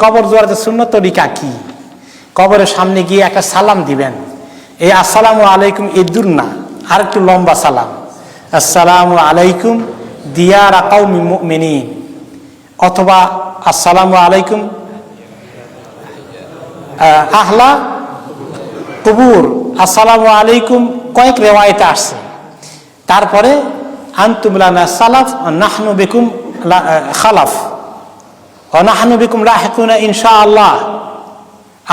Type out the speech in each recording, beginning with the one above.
কবর জিয়ারতের সুন্নত তরিকা কি? কবরের সামনে গিয়ে একটা সালাম দিবেন। এই আসসালামু আলাইকুম ইদুর না, আর একটু লম্বা সালাম, আসসালামু আলাইকুম দিয়ারা কওমি মুমিনিন, অথবা আসসালামু আলাইকুম আহলা কুবুর, আসসালামু আলাইকুম কয়েক রেওয়ায়েতে আসছে। তারপরে আনতুম লানা সালাফ নাহনু বিকুম খালাফ ওয়া নাহনু বিকুম লাহিকুনা ইনশাআল্লাহ,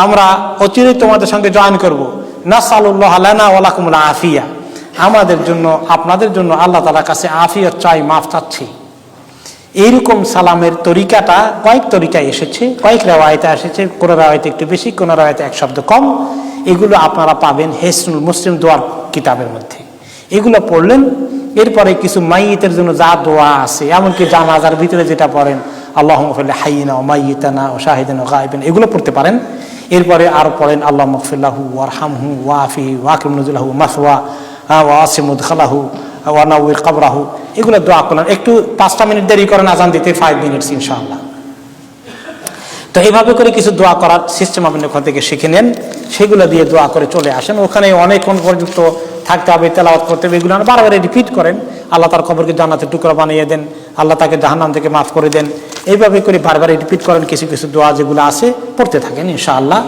আমরা অচিরেই তোমাদের সঙ্গে জয়েন করব। নাসআলুল্লাহ লানা ওয়া লাকুমুল আফিয়া, আমাদের জন্য আপনাদের জন্য আল্লাহ তাআলার কাছে আফিয়ত চাই, মাফ চাচ্ছি। এইরকম সালামের তরিকাটা কয়েক তরিকায় এসেছে, কয়েক রেওয়ায়েতে এসেছে, কোনো রেওয়ায়েতে একটু বেশি, কোনো রেওয়ায়েতে এক শব্দ কম। এগুলো আপনারা পাবেন হিসনুল মুসলিম দোয়ার কিতাবের মধ্যে। এগুলো পড়লেন। এরপরে কিছু মাইয়িতের জন্য যা দোয়া আছে, এমনকি জানাজার ভিতরে যেটা পড়েন আল্লাহুম্মা ফিল হাইয়িনা ওয়া মাইয়িতানা ওয়া শাহিদানা ওয়া গায়িবানা, এগুলো পড়তে পারেন। এরপরে আরো পড়েন আল্লাহুম্মা গফির লাহু ওয়ারহামহু ওয়াআফিহি ওয়াকরিম নুজুলাহু মাসওয়া ওয়া আসিম মুদখালাহু ওয়া নাওয়ির কবরাহু, এগুলো দোয়া করলেন। একটু 5টা মিনিট দেরি করেন আজান দিতে, 5 মিনিটস ইনশাআল্লাহ। তো এইভাবে করে কিছু দোয়া করার সিস্টেম আপনি ওখান থেকে শিখে নেন, সেগুলো দিয়ে দোয়া করে চলে আসেন। ওখানে অনেকক্ষণ পর্যন্ত থাকতে হবে, তেলাওয়াত করতে হবে, এগুলো বারবার রিপিট করেন। আল্লাহ তার কবরকে জান্নাতের টুকরা বানিয়ে দেন, আল্লাহ তাকে জাহান্নাম থেকে মাফ করে দেন। এইভাবে করে বারবার রিপিট করেন। কিছু কিছু দোয়া যেগুলো আছে পড়তে থাকেন ইনশাআল্লাহ।